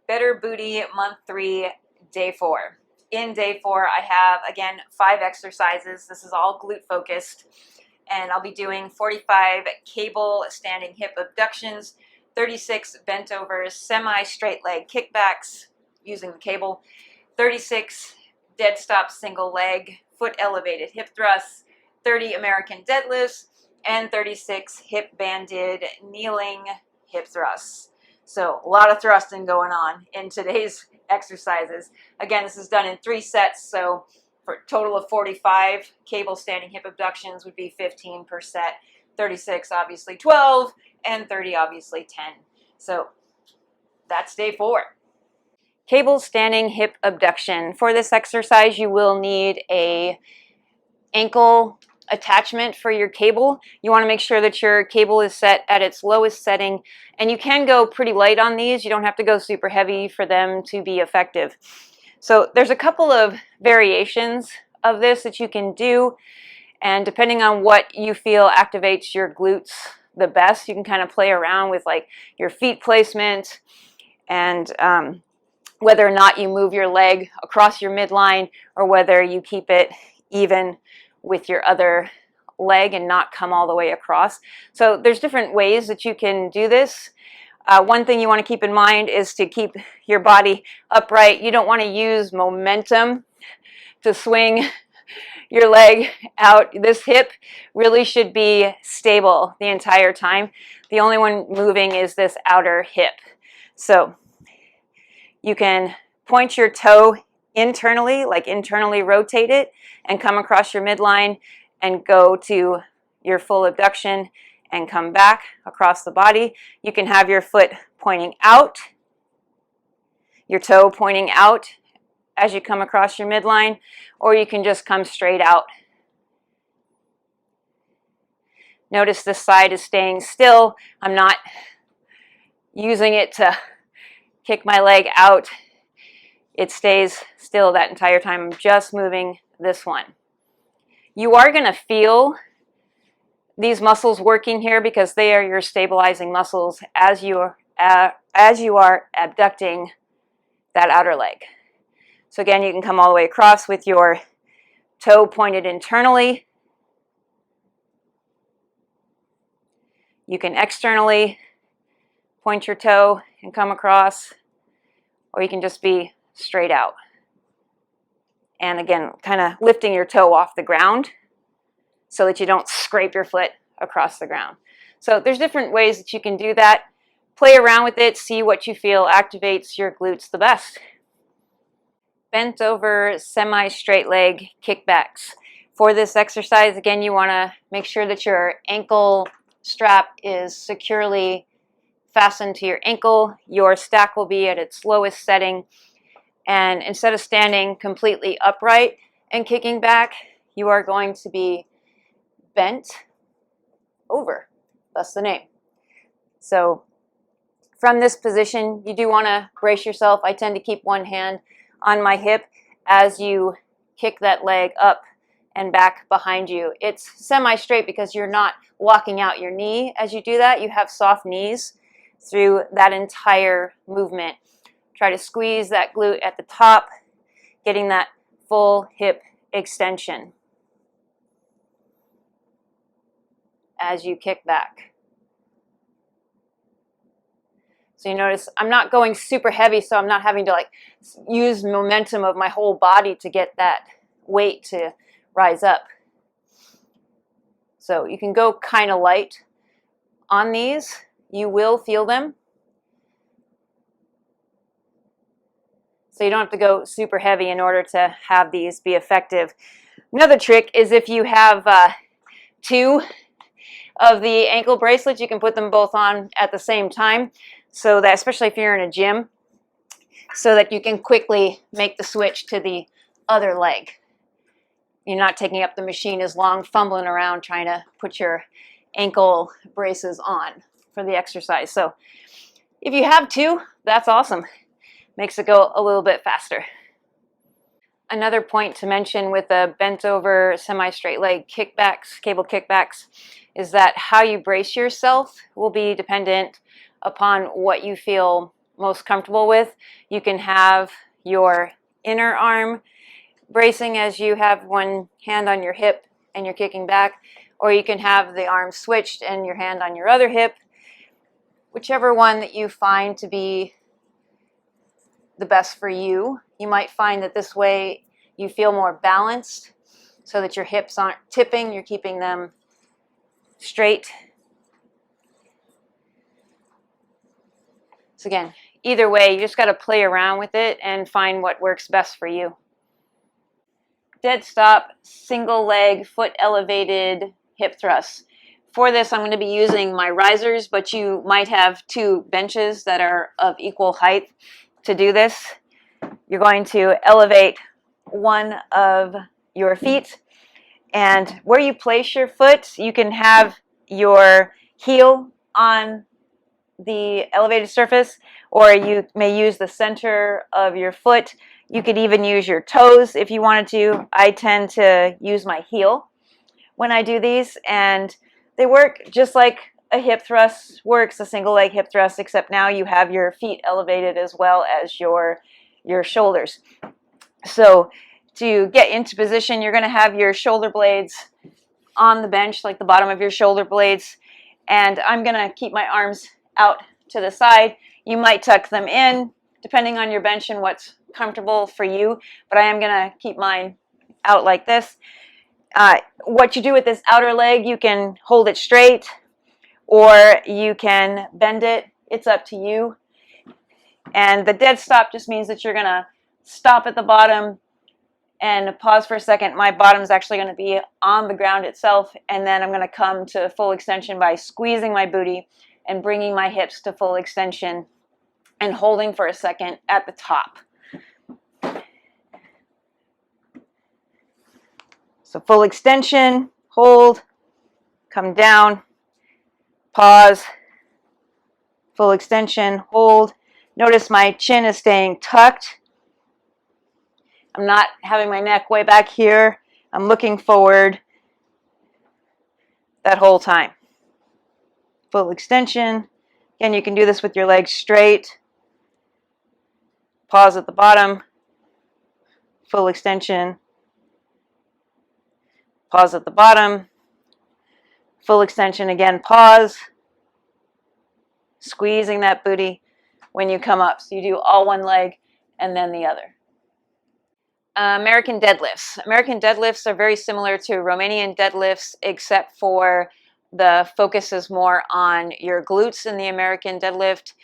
Better Booty Month 3, Day 4. In Day 4, I have, again, 5 exercises. This is all glute focused. And I'll be doing 45 cable standing hip abductions, 36 bent over semi-straight leg kickbacks using the cable, 36 dead stop single leg foot elevated hip thrusts, 30 American deadlifts, and 36 hip banded kneeling hip thrusts. So a lot of thrusting going on in today's exercises. Again, this is done in 3 sets, so for a total of 45 cable standing hip abductions would be 15 per set, 36 obviously 12, and 30 obviously 10. So that's Day 4. Cable standing hip abduction. For this exercise, you will need a ankle attachment for your cable. You want to make sure that your cable is set at its lowest setting, and you can go pretty light on these. You don't have to go super heavy for them to be effective. So there's a couple of variations of this that you can do, and depending on what you feel activates your glutes the best, you can kind of play around with like your feet placement and whether or not you move your leg across your midline or whether you keep it even with your other leg and not come all the way across. So there's different ways that you can do this. One thing you want to keep in mind is to keep your body upright. You don't want to use momentum to swing your leg out. This hip really should be stable the entire time. The only one moving is this outer hip. So you can point your toe internally, like internally rotate it and come across your midline and go to your full abduction and come back across the body. You can have your foot pointing out, your toe pointing out as you come across your midline, or you can just come straight out. Notice this side is staying still. I'm not using it to kick my leg out. It stays still that entire time. I'm just moving this one. You are going to feel these muscles working here because they are your stabilizing muscles as you are abducting that outer leg. So again, you can come all the way across with your toe pointed internally. You can externally point your toe and come across, or you can just be straight out. And again, kind of lifting your toe off the ground so that you don't scrape your foot across the ground. So there's different ways that you can do that. Play around with it, see what you feel activates your glutes the best. Bent over semi-straight leg kickbacks. For this exercise, again, you want to make sure that your ankle strap is securely fastened to your ankle. Your stack will be at its lowest setting. And instead of standing completely upright and kicking back, you are going to be bent over. That's the name. So from this position, you do want to brace yourself. I tend to keep one hand on my hip as you kick that leg up and back behind you. It's semi-straight because you're not locking out your knee as you do that. You have soft knees through that entire movement. Try to squeeze that glute at the top, getting that full hip extension as you kick back. So you notice I'm not going super heavy, so I'm not having to like use momentum of my whole body to get that weight to rise up. So you can go kind of light on these. You will feel them. So you don't have to go super heavy in order to have these be effective. Another trick is if you have 2 of the ankle bracelets, you can put them both on at the same time, so that, especially if you're in a gym, so that you can quickly make the switch to the other leg. You're not taking up the machine as long, fumbling around trying to put your ankle braces on for the exercise. So if you have 2, that's awesome. Makes it go a little bit faster. Another point to mention with the bent over semi-straight leg kickbacks, cable kickbacks, is that how you brace yourself will be dependent upon what you feel most comfortable with. You can have your inner arm bracing as you have one hand on your hip and you're kicking back, or you can have the arm switched and your hand on your other hip, whichever one that you find to be the best for you. You might find that this way you feel more balanced so that your hips aren't tipping, you're keeping them straight. So again, either way, you just got to play around with it and find what works best for you. Dead stop, single leg, foot elevated hip thrusts. For this, I'm going to be using my risers, but you might have two benches that are of equal height to do this. You're going to elevate one of your feet, and where you place your foot, you can have your heel on the elevated surface, or you may use the center of your foot. You could even use your toes if you wanted to. I tend to use my heel when I do these, and they work just like a hip thrust works, a single leg hip thrust, except now you have your feet elevated as well as your shoulders. So to get into position, you're going to have your shoulder blades on the bench, like the bottom of your shoulder blades, and I'm going to keep my arms out to the side. You might tuck them in depending on your bench and what's comfortable for you, but I am going to keep mine out like this. What you do with this outer leg, you can hold it straight or you can bend it. It's up to you. And the dead stop just means that you're going to stop at the bottom and pause for a second. My bottom is actually going to be on the ground itself, and then I'm going to come to full extension by squeezing my booty and bringing my hips to full extension and holding for a second at the top. So full extension, hold, come down, pause, full extension, hold. Notice my chin is staying tucked. I'm not having my neck way back here. I'm looking forward that whole time. Full extension. Again, you can do this with your legs straight. Pause at the bottom. Full extension. Pause at the bottom. Full extension again, pause. Squeezing that booty when you come up. So you do all one leg and then the other. American deadlifts. American deadlifts are very similar to Romanian deadlifts, except for the focus is more on your glutes in the American deadlift,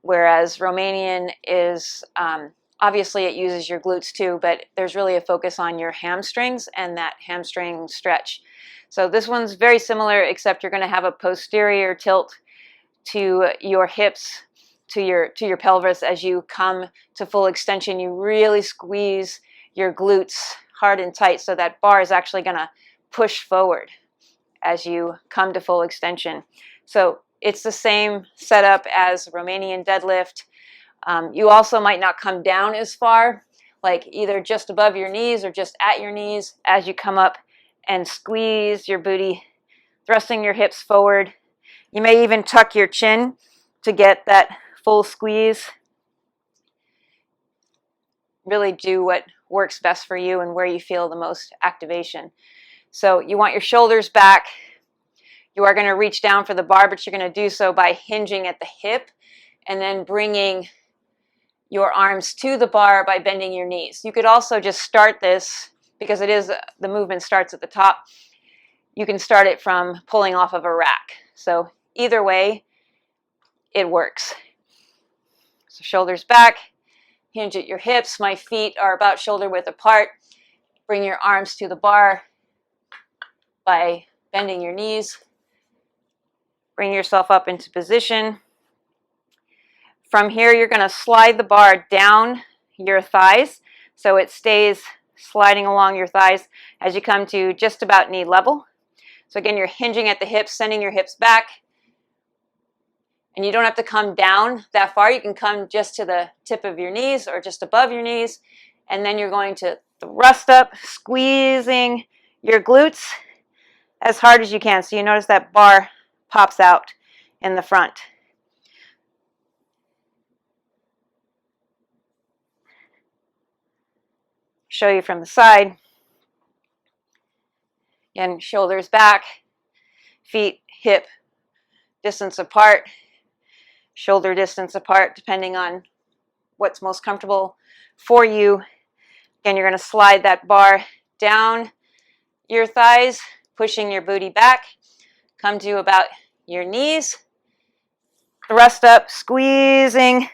whereas Romanian is, obviously it uses your glutes too, but there's really a focus on your hamstrings and that hamstring stretch. So this one's very similar, except you're going to have a posterior tilt to your hips, to your pelvis. As you come to full extension, you really squeeze your glutes hard and tight, so that bar is actually going to push forward as you come to full extension. So it's the same setup as Romanian deadlift. You also might not come down as far, like either just above your knees or just at your knees as you come up and squeeze your booty, thrusting your hips forward. You may even tuck your chin to get that full squeeze. Really do what works best for you and where you feel the most activation. So you want your shoulders back. You are going to reach down for the bar, but you're going to do so by hinging at the hip and then bringing your arms to the bar by bending your knees. You could also just start this, because it is, the movement starts at the top. You can start it from pulling off of a rack. So either way, it works. So shoulders back, hinge at your hips. My feet are about shoulder width apart. Bring your arms to the bar by bending your knees. Bring yourself up into position. From here, you're going to slide the bar down your thighs so it stays sliding along your thighs as you come to just about knee level. So again, you're hinging at the hips, sending your hips back. And you don't have to come down that far. You can come just to the tip of your knees or just above your knees. And then you're going to thrust up, squeezing your glutes as hard as you can. So you notice that bar pops out in the front. show you from the side. Again, shoulders back, feet hip distance apart, shoulder distance apart, depending on what's most comfortable for you. Again, you're going to slide that bar down your thighs, pushing your booty back. Come to about your knees. Thrust up, squeezing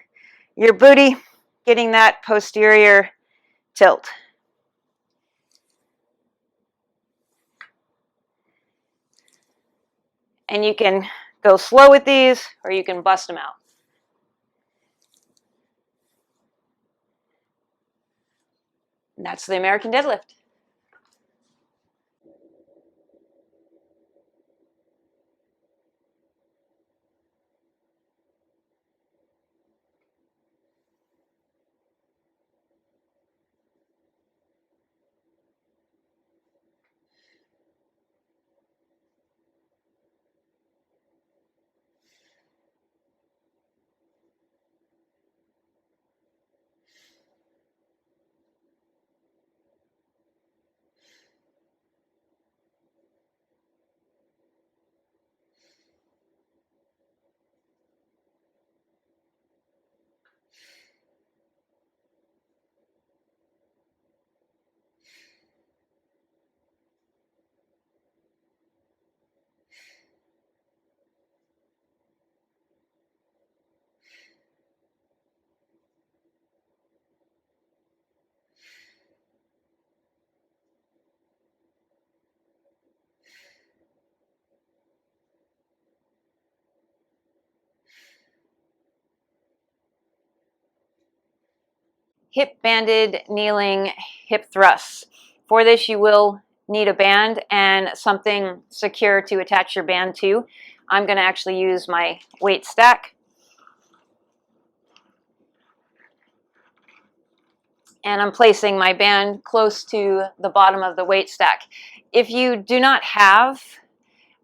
your booty, getting that posterior tilt. And you can go slow with these, or you can bust them out. And that's the American deadlift. Hip banded kneeling hip thrusts. For this, you will need a band and something secure to attach your band to. I'm going to actually use my weight stack. And I'm placing my band close to the bottom of the weight stack. If you do not have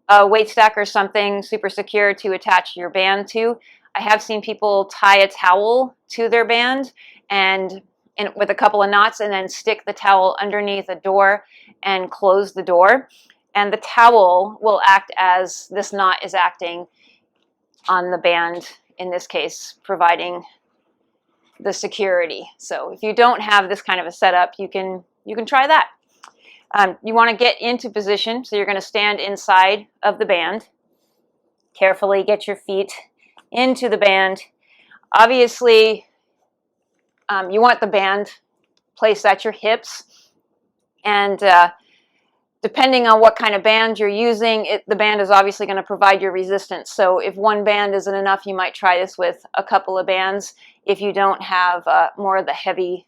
a weight stack or something super secure to attach your band to, I have seen people tie a towel to their band and with a couple of knots, and then stick the towel underneath a door and close the door. And the towel will act as this knot is acting on the band, in this case, providing the security. So if you don't have this kind of a setup, you can try that. You want to get into position, so you're going to stand inside of the band. Carefully get your feet into the band. Obviously, you want the band placed at your hips, and depending on what kind of band you're using, the band is obviously going to provide your resistance. So if one band isn't enough, you might try this with a couple of bands if you don't have more of the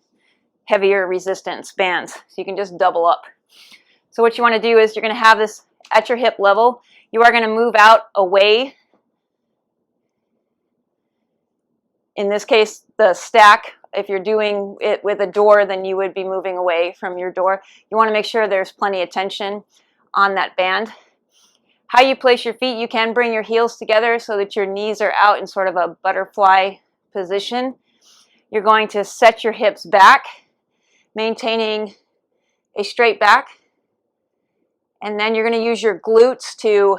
heavier resistance bands. So you can just double up. So what you want to do is you're going to have this at your hip level. You are going to move out away. In this case, the stack. If you're doing it with a door, then you would be moving away from your door. You want to make sure there's plenty of tension on that band. How you place your feet, you can bring your heels together so that your knees are out in sort of a butterfly position. You're going to set your hips back, maintaining a straight back. And then you're going to use your glutes to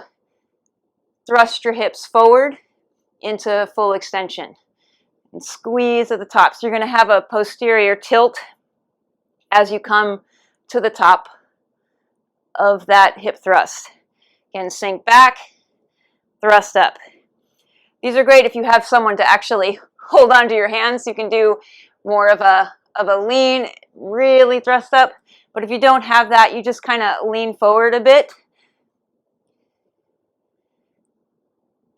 thrust your hips forward into full extension. And squeeze at the top. So you're going to have a posterior tilt as you come to the top of that hip thrust. Again, sink back, thrust up. These are great if you have someone to actually hold onto your hands. You can do more of a lean, really thrust up. But if you don't have that, you just kind of lean forward a bit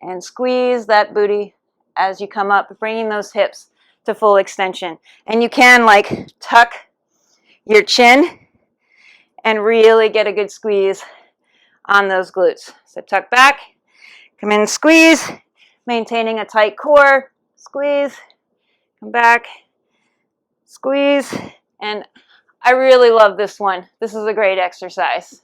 and squeeze that booty as you come up, bringing those hips to full extension. And you can like tuck your chin and really get a good squeeze on those glutes. So tuck back, come in and squeeze, maintaining a tight core, squeeze, come back, squeeze. And I really love this one. This is a great exercise.